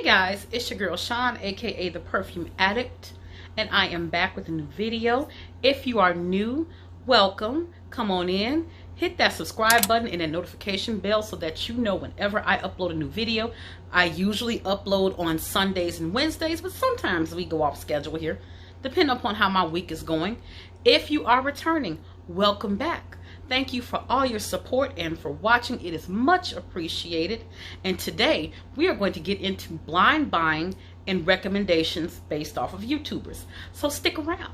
Hey guys, it's your girl Sean, aka the Perfume Addict, and I am back with a new video. If you are new, welcome. Come on in, hit that subscribe button and that notification bell so that you know whenever I upload a new video. I usually upload on Sundays and Wednesdays, but sometimes we go off schedule here, depending upon how my week is going. If you are returning, welcome back. Thank you for all your support and for watching. It is much appreciated. And today we are going to get into blind buying and recommendations based off of YouTubers. So stick around.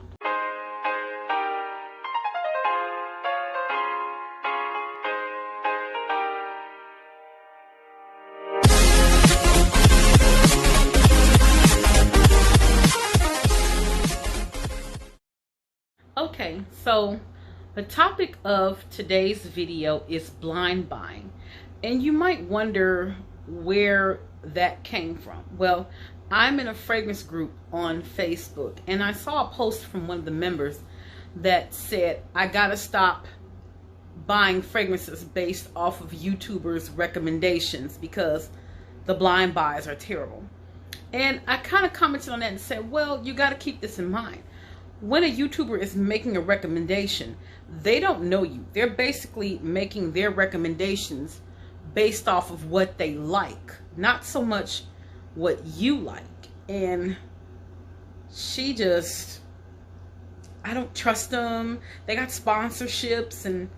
Okay, so the topic of today's video is blind buying, and you might wonder where that came from. Well, I'm in a fragrance group on Facebook, and I saw a post from one of the members that said, I gotta stop buying fragrances based off of YouTubers' recommendations because the blind buys are terrible. And I kind of commented on that and said, well, you gotta keep this in mind. When a YouTuber is making a recommendation, they don't know you. They're basically making their recommendations based off of what they like, not so much what you like. And she just, I don't trust them. They got sponsorships and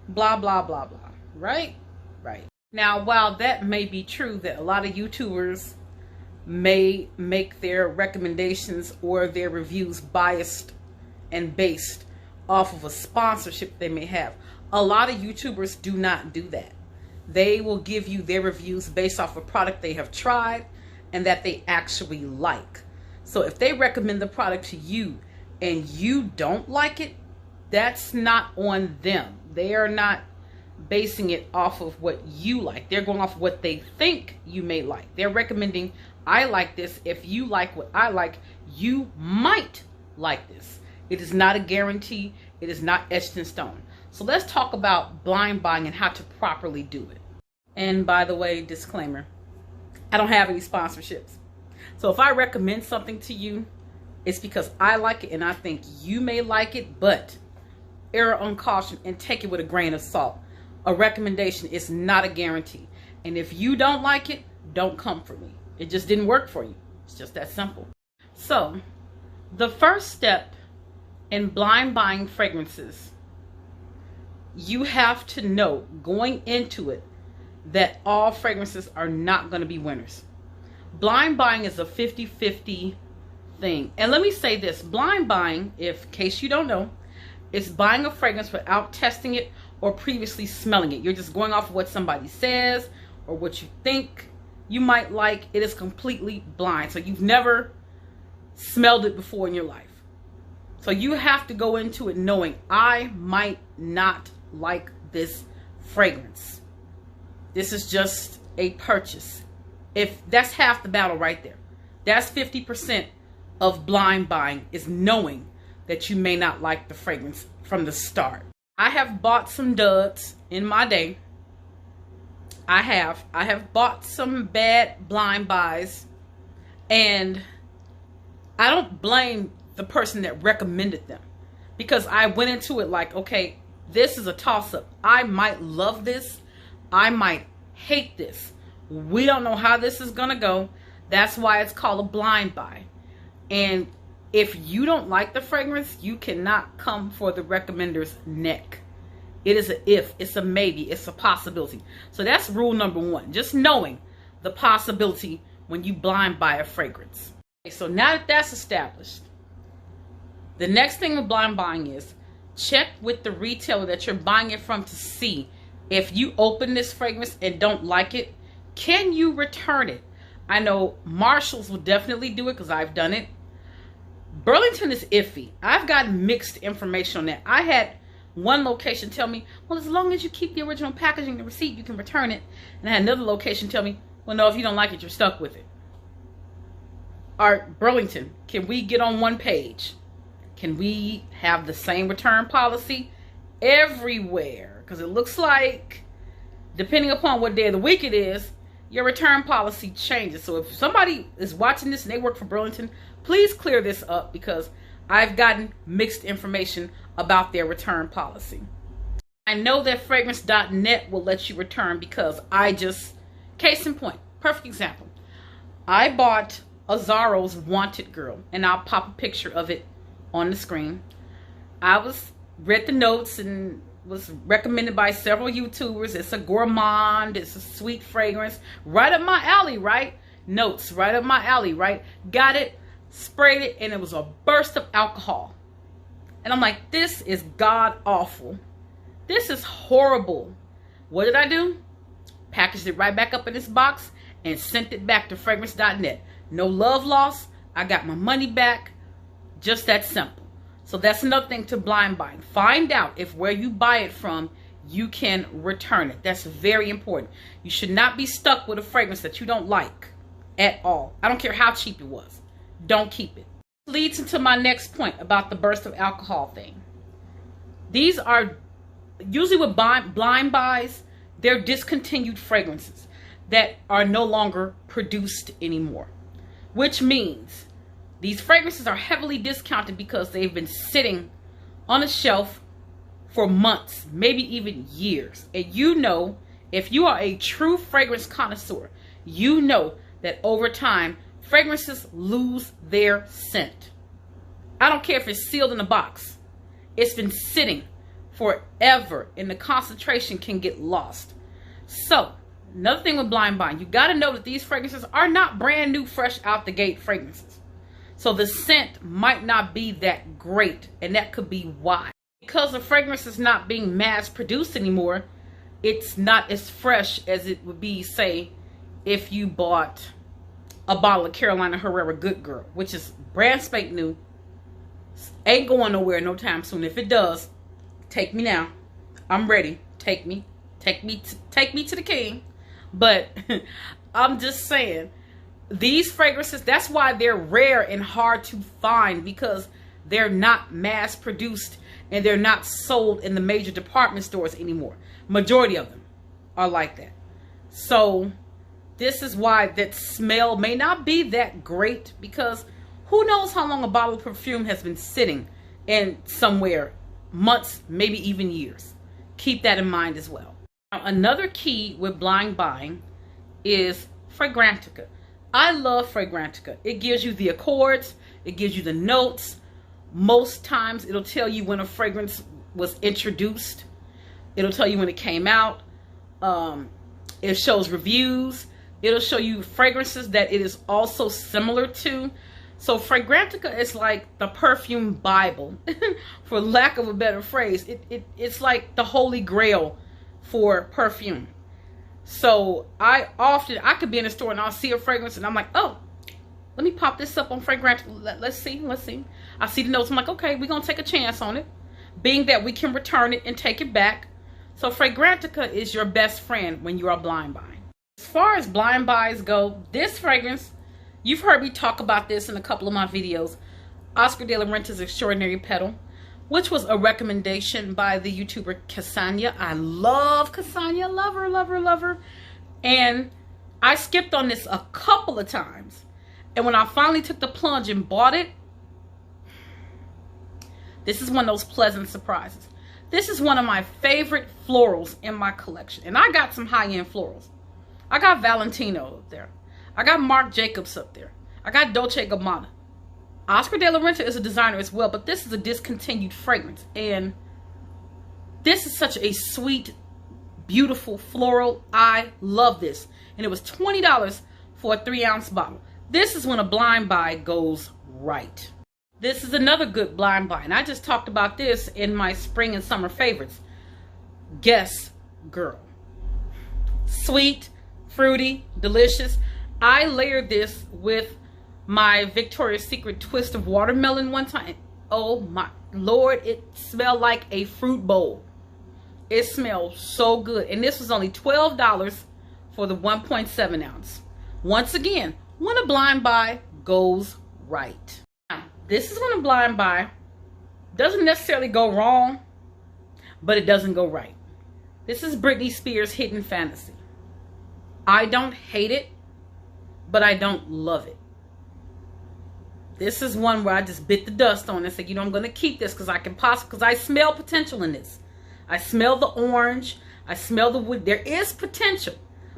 blah, blah, blah, blah. Right? Right. Now, while that may be true that a lot of YouTubers may make their recommendations or their reviews biased and based off of a sponsorship they may have, a lot of YouTubers do not do that. They will give you their reviews based off a product they have tried and that they actually like. So if they recommend the product to you and you don't like it, that's not on them. They are not basing it off of what you like. They're going off of what they think you may like. They're recommending, I like this. If you like what I like, you might like this. It is not a guarantee. It is not etched in stone. So let's talk about blind buying and how to properly do it. And by the way, disclaimer, I don't have any sponsorships. So if I recommend something to you, it's because I like it and I think you may like it, but err on caution and take it with a grain of salt. A recommendation is not a guarantee. And if you don't like it, don't come for me. It just didn't work for you. It's just that simple. So the first step in blind buying fragrances, you have to know going into it that all fragrances are not going to be winners. Blind buying is a 50-50 thing. And let me say this, blind buying, in case you don't know, is buying a fragrance without testing it or previously smelling it. You're just going off of what somebody says or what you think you might like. It is completely blind. So you've never smelled it before in your life. So you have to go into it knowing I might not like this fragrance. This is just a purchase. If that's half the battle right there. That's 50% of blind buying, is knowing that you may not like the fragrance from the start. I have bought some duds in my day. I have bought some bad blind buys, and I don't blame the person that recommended them, because I went into it like, okay, this is a toss-up. I might love this. I might hate this. We don't know how this is gonna go. That's why it's called a blind buy. And if you don't like the fragrance, you cannot come for the recommender's neck. It is a if, it's a maybe, it's a possibility. So that's rule number one, just knowing the possibility when you blind buy a fragrance. Okay, so now that that's established, the next thing with blind buying is check with the retailer that you're buying it from to see if you open this fragrance and don't like it, can you return it? I know Marshalls will definitely do it because I've done it. Burlington is iffy. I've got mixed information on that. I had one location tell me, well, as long as you keep the original packaging, the receipt, you can return it. And I had another location tell me, well, no, if you don't like it, you're stuck with it. All right, Burlington, can we get on one page? Can we have the same return policy everywhere? Because it looks like, depending upon what day of the week it is, your return policy changes. So if somebody is watching this and they work for Burlington, please clear this up, because I've gotten mixed information about their return policy. I know that fragrance.net will let you return, because case in point, perfect example. I bought Azzaro's Wanted Girl, and I'll pop a picture of it on the screen. I read the notes and was recommended by several YouTubers. It's a gourmand, it's a sweet fragrance, right up my alley, right? Notes, right up my alley, right? Got it, sprayed it, and it was a burst of alcohol. And I'm like, this is god awful. This is horrible. What did I do? Packaged it right back up in this box and sent it back to fragrance.net. No love lost. I got my money back. Just that simple. So that's another thing to blind buying. Find out if where you buy it from, you can return it. That's very important. You should not be stuck with a fragrance that you don't like at all. I don't care how cheap it was. Don't keep it. Leads into my next point about the burst of alcohol thing. These are usually with blind buys, they're discontinued fragrances that are no longer produced anymore, which means these fragrances are heavily discounted because they've been sitting on a shelf for months, maybe even years. And you know, if you are a true fragrance connoisseur, you know that over time, fragrances lose their scent. I don't care if it's sealed in a box. It's been sitting forever and the concentration can get lost. So, another thing with blind buying, you got to know that these fragrances are not brand new, fresh out the gate fragrances. So the scent might not be that great, and that could be why. Because the fragrance is not being mass produced anymore, it's not as fresh as it would be, say, if you bought a bottle of Carolina Herrera Good Girl, which is brand spank new, ain't going nowhere no time soon. If it does, take me now. I'm ready. Take me to the king. But I'm just saying, these fragrances, that's why they're rare and hard to find, because they're not mass produced and they're not sold in the major department stores anymore. Majority of them are like that. So this is why that smell may not be that great, because who knows how long a bottle of perfume has been sitting in somewhere, months, maybe even years. Keep that in mind as well. Now, another key with blind buying is fragrantica. I love fragrantica. It gives you the accords, it gives you the notes. Most times it'll tell you when a fragrance was introduced. It'll tell you when it came out. It shows reviews. It'll show you fragrances that it is also similar to. So fragrantica is like the perfume Bible, for lack of a better phrase. It's like the holy grail for perfume. So I could be in a store and I'll see a fragrance and I'm like, oh, let me pop this up on fragrantica. Let's see. I see the notes. I'm like, okay, we're going to take a chance on it, being that we can return it and take it back. So fragrantica is your best friend when you are blind buying. As far as blind buys go, this fragrance, you've heard me talk about this in a couple of my videos, Oscar de la Renta's Extraordinary Petal, which was a recommendation by the YouTuber Cassania. I love Cassania, love her. And I skipped on this a couple of times. And when I finally took the plunge and bought it, this is one of those pleasant surprises. This is one of my favorite florals in my collection. And I got some high-end florals. I got Valentino up there. I got Marc Jacobs up there. I got Dolce & Gabbana. Oscar de la Renta is a designer as well, but this is a discontinued fragrance. And this is such a sweet, beautiful floral. I love this. And it was $20 for a 3-ounce bottle. This is when a blind buy goes right. This is another good blind buy. And I just talked about this in my spring and summer favorites. Guess Girl. Sweet, fruity, delicious. I layered this with my Victoria's Secret twist of watermelon one time. Oh my Lord, it smelled like a fruit bowl. It smelled so good. And this was only $12 for the 1.7 ounce. Once again, when a blind buy goes right. Now, this is when a blind buy doesn't necessarily go wrong, but it doesn't go right. This is Britney Spears' Hidden Fantasy. I don't hate it, but I don't love it. This is one where I just bit the dust on and said, you know, I'm going to keep this because I smell potential in this. I smell the orange. I smell the wood. There is potential,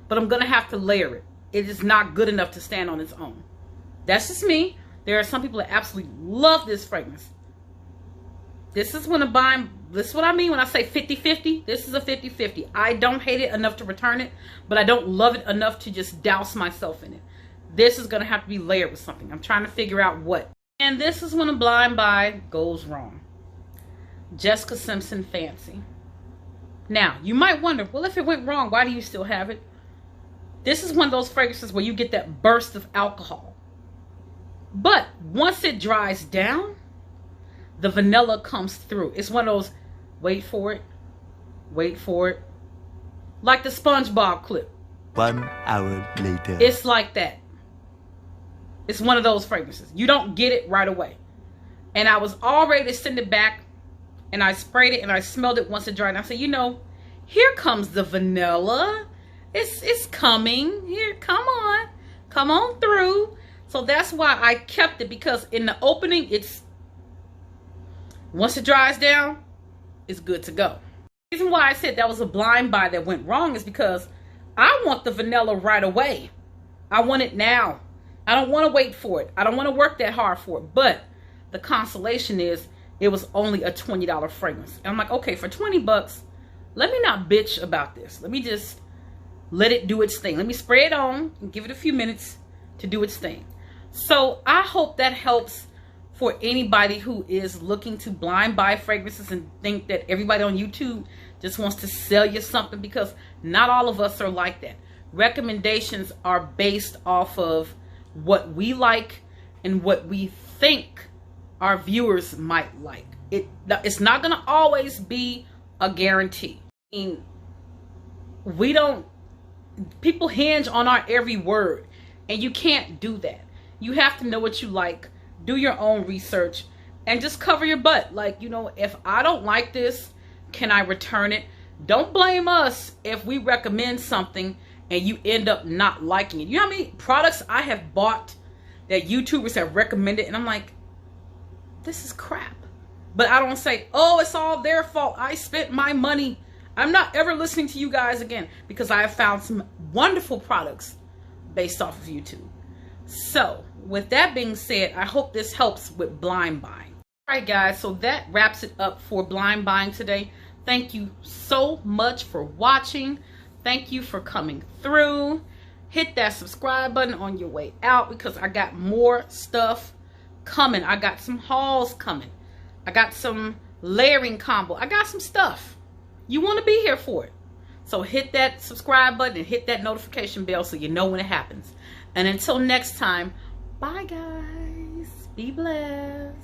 but I'm going to have to layer it. It is not good enough to stand on its own. That's just me. There are some people that absolutely love this fragrance. This is what I mean when I say 50-50. This is a 50-50. I don't hate it enough to return it, but I don't love it enough to just douse myself in it. This is going to have to be layered with something. I'm trying to figure out what. And this is when a blind buy goes wrong. Jessica Simpson Fancy. Now, you might wonder, well, if it went wrong, why do you still have it? This is one of those fragrances where you get that burst of alcohol. But once it dries down, the vanilla comes through. It's one of those, wait for it, like the SpongeBob clip. 1 hour later. It's like that. It's one of those fragrances. You don't get it right away. And I was all ready to send it back, and I sprayed it and I smelled it once it dried. And I said, you know, here comes the vanilla. It's coming. Here, come on through. So that's why I kept it, because in the opening, once it dries down, it's good to go. The reason why I said that was a blind buy that went wrong is because I want the vanilla right away. I want it now. I don't want to wait for it. I don't want to work that hard for it. But the consolation is it was only a $20 fragrance. And I'm like, okay, for 20 bucks, let me not bitch about this. Let me just let it do its thing. Let me spray it on and give it a few minutes to do its thing. So I hope that helps for anybody who is looking to blind buy fragrances and think that everybody on YouTube just wants to sell you something, because not all of us are like that. Recommendations are based off of what we like and what we think our viewers might like. It's not going to always be a guarantee. I mean, people hinge on our every word, and you can't do that. You have to know what you like, do your own research, and just cover your butt. Like, you know, if I don't like this, can I return it? Don't blame us if we recommend something and you end up not liking it. You know how many products I have bought that YouTubers have recommended, and I'm like, this is crap. But I don't say, oh, it's all their fault. I spent my money. I'm not ever listening to you guys again, because I have found some wonderful products based off of YouTube. So with that being said, I hope this helps with blind buying. All right, guys, so that wraps it up for blind buying today. Thank you so much for watching. Thank you for coming through. Hit that subscribe button on your way out, because I got more stuff coming. I got some hauls coming. I got some layering combo. I got some stuff. You want to be here for it. So hit that subscribe button and hit that notification bell so you know when it happens. And until next time, bye guys. Be blessed.